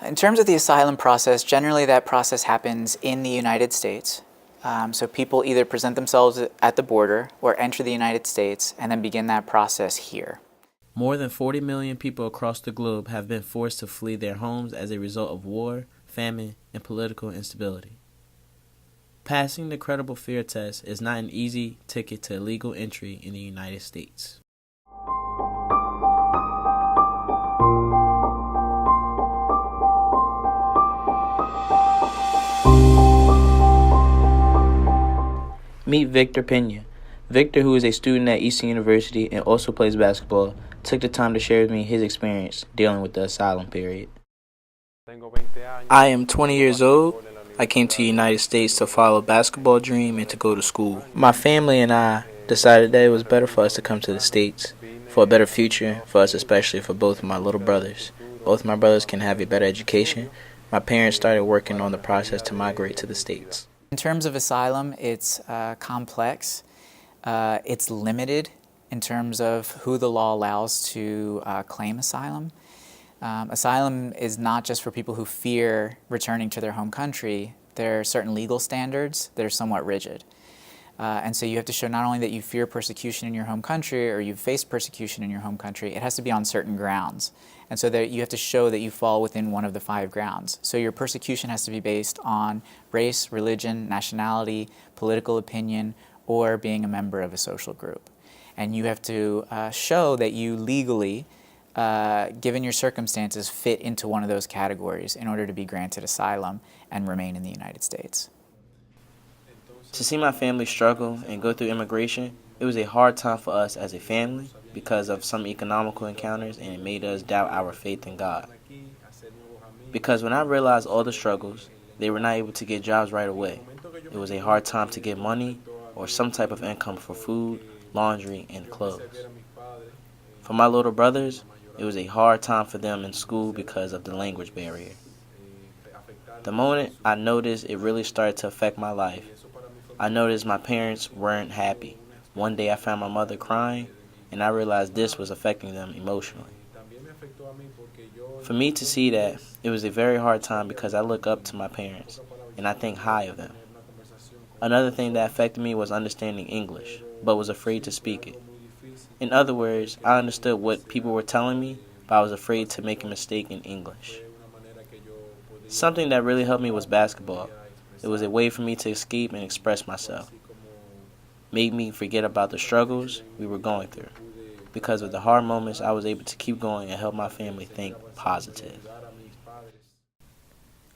In terms of the asylum process, generally that process happens in the United States. So people either present themselves at the border or enter the United States and then begin that process here. More than 40 million people across the globe have been forced to flee their homes as a result of war, famine, and political instability. Passing the credible fear test is not an easy ticket to legal entry in the United States. Meet Victor Pena. Victor, who is a student at Eastern University and also plays basketball, took the time to share with me his experience dealing with the asylum period. I am 20 years old. I came to the United States to follow a basketball dream and to go to school. My family and I decided that it was better for us to come to the States for a better future, for us especially for both of my little brothers. Both my brothers can have a better education. My parents started working on the process to migrate to the States. In terms of asylum, it's complex. It's limited in terms of who the law allows to claim asylum. Asylum is not just for people who fear returning to their home country. There are certain legal standards that are somewhat rigid. And so you have to show not only that you fear persecution in your home country or you've faced persecution in your home country, it has to be on certain grounds. And so that you have to show that you fall within one of the 5 grounds. So your persecution has to be based on race, religion, nationality, political opinion, or being a member of a social group. And you have to show that you legally, given your circumstances, fit into one of those categories in order to be granted asylum and remain in the United States. To see my family struggle and go through immigration, it was a hard time for us as a family because of some economical encounters, and it made us doubt our faith in God. Because when I realized all the struggles, they were not able to get jobs right away. It was a hard time to get money or some type of income for food, laundry, and clothes. For my little brothers, it was a hard time for them in school because of the language barrier. The moment I noticed it really started to affect my life, I noticed my parents weren't happy. One day I found my mother crying, and I realized this was affecting them emotionally. For me to see that, it was a very hard time because I look up to my parents, and I think high of them. Another thing that affected me was understanding English, but was afraid to speak it. In other words, I understood what people were telling me, but I was afraid to make a mistake in English. Something that really helped me was basketball. It was a way for me to escape and express myself. Made me forget about the struggles we were going through. Because of the hard moments, I was able to keep going and help my family think positive.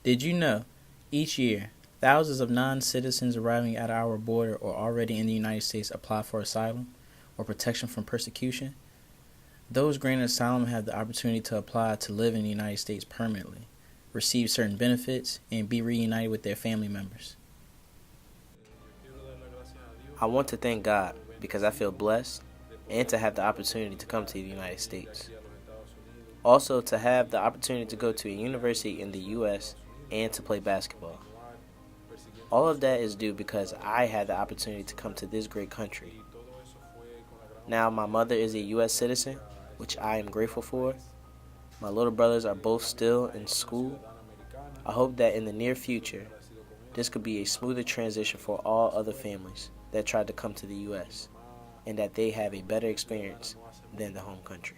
Did you know, each year, thousands of non-citizens arriving at our border or already in the United States apply for asylum or protection from persecution? Those granted asylum have the opportunity to apply to live in the United States permanently, receive certain benefits, and be reunited with their family members. I want to thank God because I feel blessed and to have the opportunity to come to the United States. Also, to have the opportunity to go to a university in the U.S. and to play basketball. All of that is due because I had the opportunity to come to this great country. Now, my mother is a U.S. citizen, which I am grateful for. My little brothers are both still in school. I hope that in the near future, this could be a smoother transition for all other families that tried to come to the U.S. and that they have a better experience than the home country.